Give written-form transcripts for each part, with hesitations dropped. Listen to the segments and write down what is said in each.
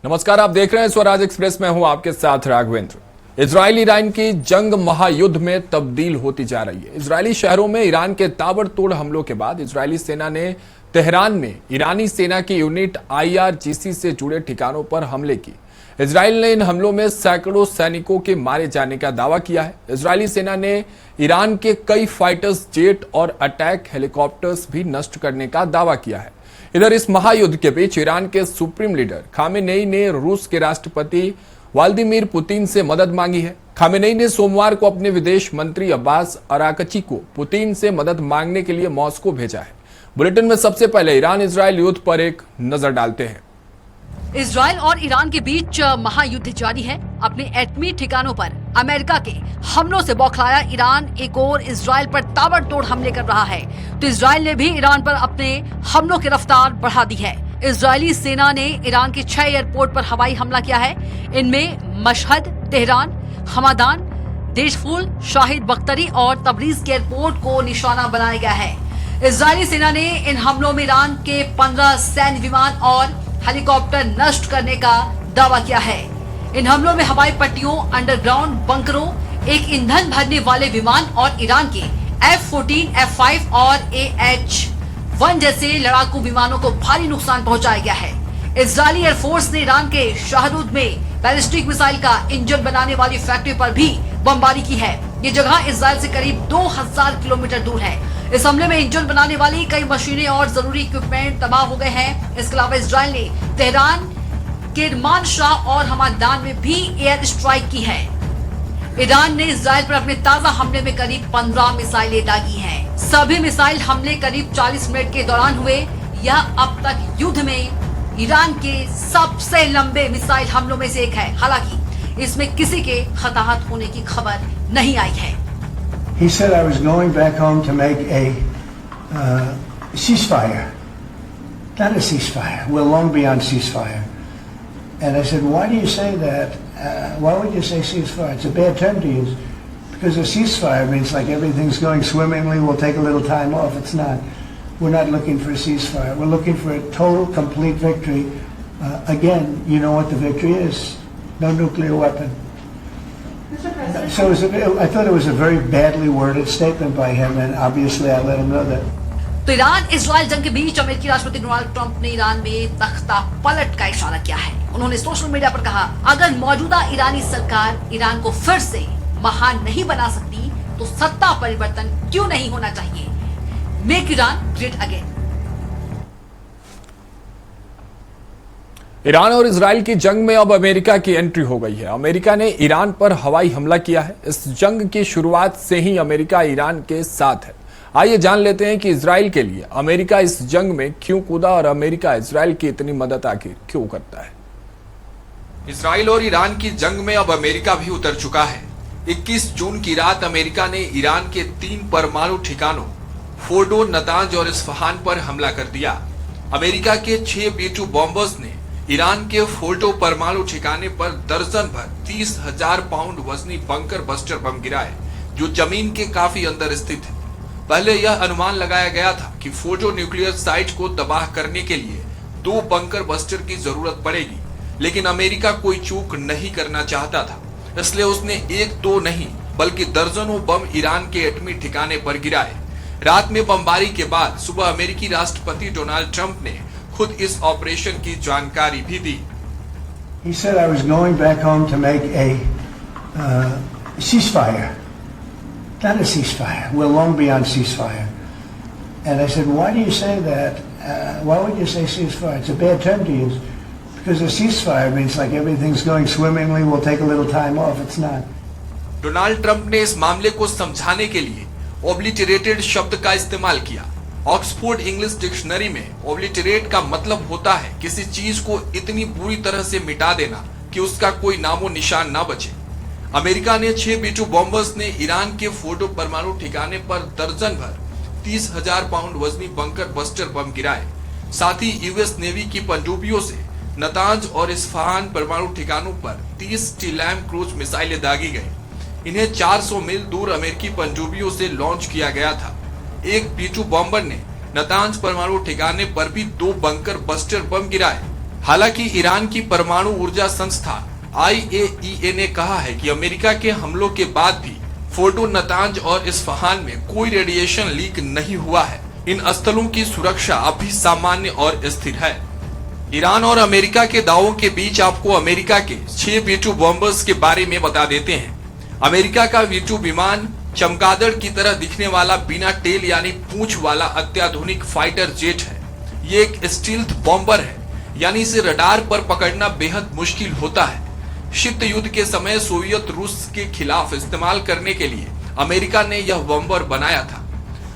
नमस्कार, आप देख रहे हैं स्वराज एक्सप्रेस में हूं आपके साथ राघवेंद्र। इजराइल ईरान की जंग महायुद्ध में तब्दील होती जा रही है। इजरायली शहरों में ईरान के ताबड़तोड़ हमलों के बाद इजरायली सेना ने तेहरान में ईरानी सेना की यूनिट IRGC से जुड़े ठिकानों पर हमले की। इजराइल ने इन हमलों में सैकड़ों सैनिकों के मारे जाने का दावा किया है। इजरायली सेना ने ईरान के कई फाइटर्स जेट और अटैक हेलीकॉप्टर्स भी नष्ट करने का दावा किया है। इधर इस महायुद्ध के बीच ईरान के सुप्रीम लीडर खामेनेई ने रूस के राष्ट्रपति व्लादिमीर पुतिन से मदद मांगी है। खामेनेई ने सोमवार को अपने विदेश मंत्री अब्बास अराकची को पुतिन से मदद मांगने के लिए मॉस्को भेजा है। बुलेटिन में सबसे पहले ईरान इजरायल युद्ध पर एक नजर डालते हैं। इजराइल और ईरान के बीच महायुद्ध जारी है। अपने एटमी ठिकानों पर अमेरिका के हमलों से बौखलाया ईरान एक और इजराइल पर ताबड़तोड़ हमले कर रहा है, तो इजराइल ने भी ईरान पर अपने हमलों की रफ्तार बढ़ा दी है। इजरायली सेना ने ईरान के 6 एयरपोर्ट पर हवाई हमला किया है। इनमें मशहद, तेहरान, हमादान, देशफूल, शाहिद बख्तरी और तबरीज के एयरपोर्ट को निशाना बनाया गया है। इजरायली सेना ने इन हमलों में ईरान के 15 सैन्य विमान और हेलीकॉप्टर नष्ट करने का दावा किया है। इन हमलों में हवाई पट्टियों, अंडरग्राउंड बंकरों, एक ईंधन भरने वाले विमान और ईरान के F-14, F-5 और AH-1 जैसे लड़ाकू विमानों को भारी नुकसान पहुंचाया गया है। इजरायली एयरफोर्स ने ईरान के शाहरुद में बैलिस्टिक मिसाइल का इंजन बनाने वाली फैक्ट्री पर भी बमबारी की है। ये जगह इजराइल से करीब 2000 किलोमीटर दूर है। इस हमले में इंजन बनाने वाली कई मशीनें और जरूरी इक्विपमेंट तबाह हो गए हैं। इसके अलावा इजराइल ने तेहरान, किरमानशाह और हमादान में भी एयर स्ट्राइक की है। ईरान ने इजराइल पर अपने ताजा हमले में करीब 15 मिसाइलें दागी हैं। सभी मिसाइल हमले करीब 40 मिनट के दौरान हुए। यह अब तक युद्ध में ईरान के सबसे लंबे मिसाइल हमलों में से एक है। हालांकि इसमें किसी के हताहत होने की खबर नहीं आई है। He said I was going back home to make a ceasefire. Not a ceasefire. We're long beyond ceasefire. And I said, why do you say that? Why would you say ceasefire? It's a bad term to use. Because a ceasefire means like everything's going swimmingly, we'll take a little time off. It's not. We're not looking for a ceasefire. We're looking for a total, complete victory. Again, you know what the victory is. No nuclear weapon. So I thought it was a very badly worded statement by him, and obviously I let him know that. तो Iran Israel जंग के बीच अमेरिकी राष्ट्रपति Donald Trump ने Iran में तख्ता पलट का इशारा किया है। उन्होंने सोशल मीडिया पर कहा, अगर मौजूदा ईरानी सरकार ईरान को फिर से महान नहीं बना सकती तो सत्ता परिवर्तन क्यों नहीं होना चाहिए। Make Iran great again. Iran और इजराइल की जंग में अब अमेरिका की एंट्री हो गई है। अमेरिका ने ईरान पर हवाई हमला किया है। इस जंग की शुरुआत से ही अमेरिका ईरान के साथ है। आइए जान लेते हैं कि इजराइल के लिए अमेरिका इस जंग में क्यों कूदा और अमेरिका इजराइल की इतनी मदद आखिर क्यों करता है। इजराइल और ईरान की जंग में अब अमेरिका भी उतर चुका है। 21 जून की रात अमेरिका ने ईरान के 3 परमाणु ठिकानों फोर्डो, नतांज और इस्फहान पर हमला कर दिया। अमेरिका के 6 B-2 बॉम्बर्स ने ईरान के फोर्डो परमाणु ठिकाने पर दर्जन भर 30,000 पाउंड वजनी बंकर बस्टर बम गिराए, जो जमीन के काफी अंदर स्थित है। पहले यह अनुमान लगाया गया था कि फोर्डो न्यूक्लियर साइट को तबाह करने के लिए 2 बंकर बस्टर की जरूरत पड़ेगी, लेकिन अमेरिका कोई चूक नहीं करना चाहता था, इसलिए उसने 1-2 नहीं बल्कि दर्जनों बम ईरान के एटमी ठिकाने पर गिराए। रात में बमबारी के बाद सुबह अमेरिकी राष्ट्रपति डोनाल्ड ट्रंप ने खुद इस ऑपरेशन की जानकारी भी दी। He said I was going back home to make a ceasefire. Not a ceasefire. We're long beyond ceasefire. And I said, why do you say that? Why would you say ceasefire? It's a bad term to use. Because a ceasefire means like everything's going swimmingly, we'll take a little time off. It's not. Donald Trump ने इस मामले को समझाने के लिए ओब्लिटरेटेड शब्द का इस्तेमाल किया। ऑक्सफोर्ड इंग्लिश डिक्शनरी में ओब्लिटरेट का मतलब होता है किसी चीज को इतनी बुरी तरह से मिटा देना कि उसका कोई नामो निशान ना बचे। अमेरिका ने 6 B-2 बॉम्बर्स ने ईरान के फोर्डो परमाणु ठिकाने पर दर्जन भर 30,000 पाउंड वजनी बंकर बस्टर बम गिराए। साथ ही यूएस नेवी की पनडुब्बियों से नतांज और इस्फहान परमाणु ठिकानों पर 30 टीलैम क्रूज मिसाइलें दागी गई। इन्हें 400 मील दूर अमेरिकी पनडुब्बियों से लॉन्च किया गया था। एक B-2 बॉम्बर ने नतांज परमाणु ठिकाने पर भी 2 बंकर बस्टर बम गिराए। हालांकि ईरान की परमाणु ऊर्जा संस्था IAEA ने कहा है कि अमेरिका के हमलों के बाद भी फोर्डो, नतांज और इस्फहान में कोई रेडिएशन लीक नहीं हुआ है। इन स्थलों की सुरक्षा अब भी सामान्य और स्थिर है। ईरान और अमेरिका के दावों के बीच आपको अमेरिका के 6 V2 बॉम्बर्स के बारे में बता देते हैं। अमेरिका का V2 विमान चमगादड़ की तरह दिखने वाला बिना टेल यानी पूंछ वाला अत्याधुनिक फाइटर जेट है। ये एक स्टील्थ बॉम्बर है, यानी इसे रडार पर पकड़ना बेहद मुश्किल होता है। शीत युद्ध के समय सोवियत रूस के खिलाफ इस्तेमाल करने के लिए अमेरिका ने यह बॉम्बर बनाया था।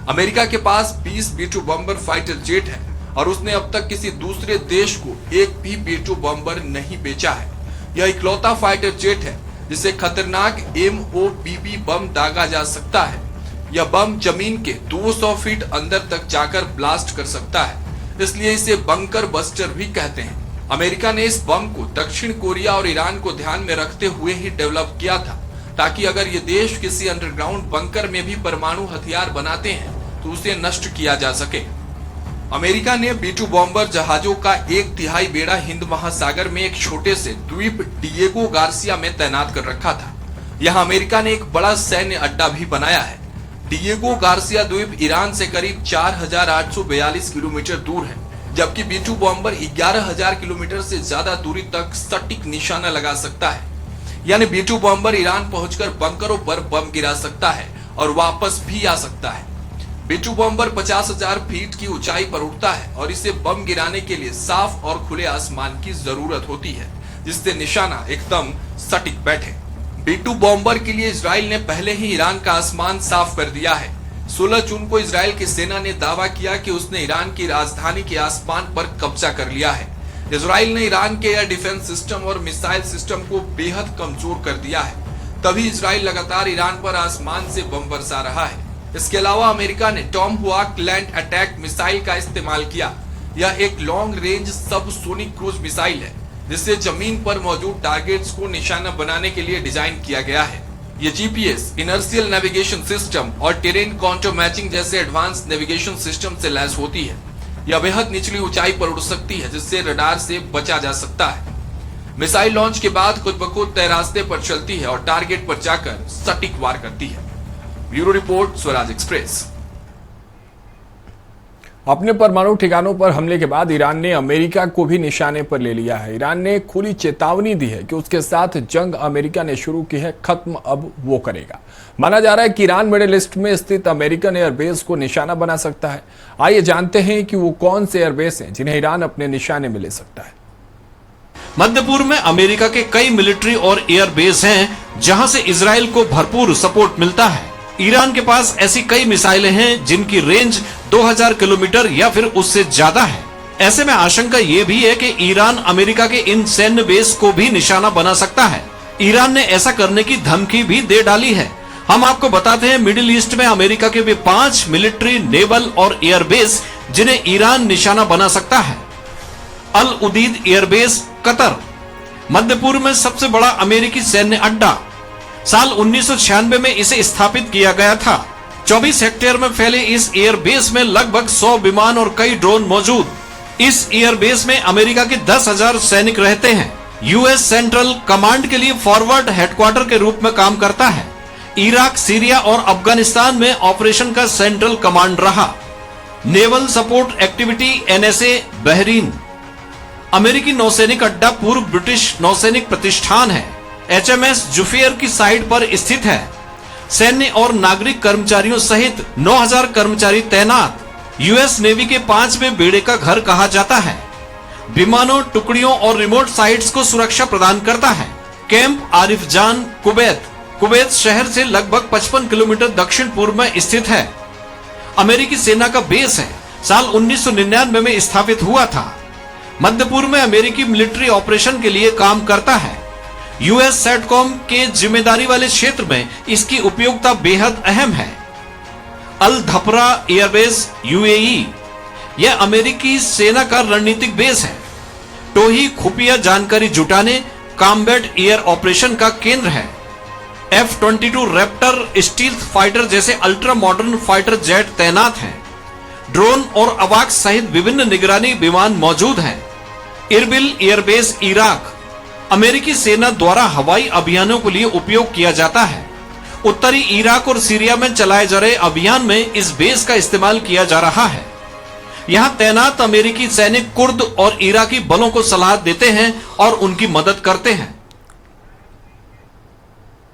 अमेरिका के पास 20 V2 बॉम्बर फाइटर जेट है और उसने अब तक किसी दूसरे देश को एक भी V2 बॉम्बर नहीं बेचा है। यह इकलौता फाइटर जेट है जिसे खतरनाक MOBB बम दागा जा सकता है। यह बम जमीन के 200 फीट अंदर तक जाकर ब्लास्ट कर सकता है, इसलिए इसे बंकर बस्टर भी कहते हैं। अमेरिका ने इस बम को दक्षिण कोरिया और ईरान को ध्यान में रखते हुए ही डेवलप किया था, ताकि अगर ये देश किसी अंडरग्राउंड बंकर में भी परमाणु हथियार बनाते हैं तो उसे नष्ट किया जा सके। अमेरिका ने V2 बॉम्बर जहाजों का 1/3 बेड़ा हिंद महासागर में एक छोटे से द्वीप डिएगो गार्सिया में तैनात कर रखा था। यहाँ अमेरिका ने एक बड़ा सैन्य अड्डा भी बनाया है। डिएगो गार्सिया द्वीप ईरान से करीब 4842 किलोमीटर दूर है, जबकि V2 बॉम्बर 11000 किलोमीटर से ज्यादा दूरी तक सटीक निशाना लगा सकता है। यानी V2 बॉम्बर ईरान पहुंचकर बंकरों पर बम गिरा सकता है और वापस भी आ सकता है। V2 बॉम्बर 50,000 फीट की ऊंचाई पर उड़ता है और इसे बम गिराने के लिए साफ और खुले आसमान की जरूरत होती है, जिससे निशाना एकदम सटीक बैठे। V2 बॉम्बर के लिए इजराइल ने पहले ही ईरान का आसमान साफ कर दिया है। 16 जून को इजराइल की सेना ने दावा किया कि उसने ईरान की राजधानी के आसमान पर कब्जा कर लिया है। इजराइल ने ईरान के एयर डिफेंस सिस्टम और मिसाइल सिस्टम को बेहद कमजोर कर दिया है, तभी इजराइल लगातार ईरान पर आसमान से बम बरसा रहा है। इसके अलावा अमेरिका ने टॉमहुआक लैंड अटैक मिसाइल का इस्तेमाल किया। यह एक लॉन्ग रेंज सब सोनिक क्रूज मिसाइल है, जिसे जमीन पर मौजूद टारगेट्स को निशाना बनाने के लिए डिजाइन किया गया है। ये GPS, इनर्शियल नेविगेशन सिस्टम और टेरेन काउंटर मैचिंग जैसे एडवांस नेविगेशन सिस्टम से लैस होती है। यह बेहद निचली ऊंचाई पर उड़ सकती है, जिससे रडार से बचा जा सकता है। मिसाइल लॉन्च के बाद खुद ब खुद तय रास्ते पर चलती है और टारगेट पर जाकर सटीक वार करती है। Bureau report, Swaraj express. अपने परमाणु ठिकानों पर हमले के बाद ईरान ने अमेरिका को भी निशाने पर ले लिया है। ईरान ने खुली चेतावनी दी है कि उसके साथ जंग अमेरिका ने शुरू की है, खत्म अब वो करेगा। माना जा रहा है कि ईरान मिडिल ईस्ट में स्थित अमेरिकन एयरबेस को निशाना बना सकता है। आइए जानते हैं कि वो कौन से एयरबेस हैं जिन्हें ईरान अपने निशाने में ले सकता है। मध्य पूर्व में अमेरिका के कई मिलिट्री और एयरबेस हैं, जहां से इजराइल को भरपूर सपोर्ट मिलता है। ईरान के पास ऐसी कई मिसाइलें हैं जिनकी रेंज 2000 किलोमीटर या फिर उससे ज्यादा है। ऐसे में आशंका ये भी है कि ईरान अमेरिका के इन सैन्य बेस को भी निशाना बना सकता है। ईरान ने ऐसा करने की धमकी भी दे डाली है। हम आपको बताते हैं, मिडिल ईस्ट में अमेरिका के भी 5 मिलिट्री, नेवल और एयरबेस जिन्हें ईरान निशाना बना सकता है। अल उदीद एयरबेस, कतर, मध्य पूर्व में सबसे बड़ा अमेरिकी सैन्य अड्डा। साल 1996 में इसे स्थापित किया गया था। 24 हेक्टेयर में फैले इस एयरबेस में लगभग 100 विमान और कई ड्रोन मौजूद। इस एयरबेस में अमेरिका के 10,000 सैनिक रहते हैं। यूएस सेंट्रल कमांड के लिए फॉरवर्ड हेडक्वार्टर के रूप में काम करता है। इराक, सीरिया और अफगानिस्तान में ऑपरेशन का सेंट्रल कमांड रहा। Naval support activity NSA, Bahrain. अमेरिकी नौसैनिक अड्डा पूर्व ब्रिटिश नौसैनिक प्रतिष्ठान है। HMS जुफियर की साइट पर स्थित है। सैन्य और नागरिक कर्मचारियों सहित 9000 कर्मचारी तैनात। यूएस नेवी के 5वें बेड़े का घर कहा जाता है। विमानों, टुकड़ियों और रिमोट साइट्स को सुरक्षा प्रदान करता है। कैंप आरिफ जान, कुवैत शहर से लगभग 55 किलोमीटर दक्षिण पूर्व में स्थित है। अमेरिकी सेना का बेस है। साल 1999 में स्थापित हुआ था। मध्य पूर्व में अमेरिकी मिलिट्री ऑपरेशन के लिए काम करता है। यूएस सेटकॉम के जिम्मेदारी वाले क्षेत्र में इसकी उपयोगिता बेहद अहम है। अल धपरा एयरबेस, UAE, यह अमेरिकी सेना का रणनीतिक बेस है। टोही खुफिया जानकारी जुटाने, कॉम्बैट एयर ऑपरेशन का केंद्र है। F-22 रैप्टर स्टील्थ फाइटर जैसे अल्ट्रा मॉडर्न फाइटर जेट तैनात हैं। ड्रोन और अवाक्स सहित विभिन्न निगरानी विमान मौजूद हैं। इरबिल एयरबेस इराक अमेरिकी सेना द्वारा हवाई अभियानों के लिए उपयोग किया जाता है। उत्तरी इराक और सीरिया में चलाए जा रहे अभियान में इस बेस का इस्तेमाल किया जा रहा है। यहां तैनात अमेरिकी सैनिक कुर्द और इराकी बलों को सलाह देते हैं और उनकी मदद करते हैं।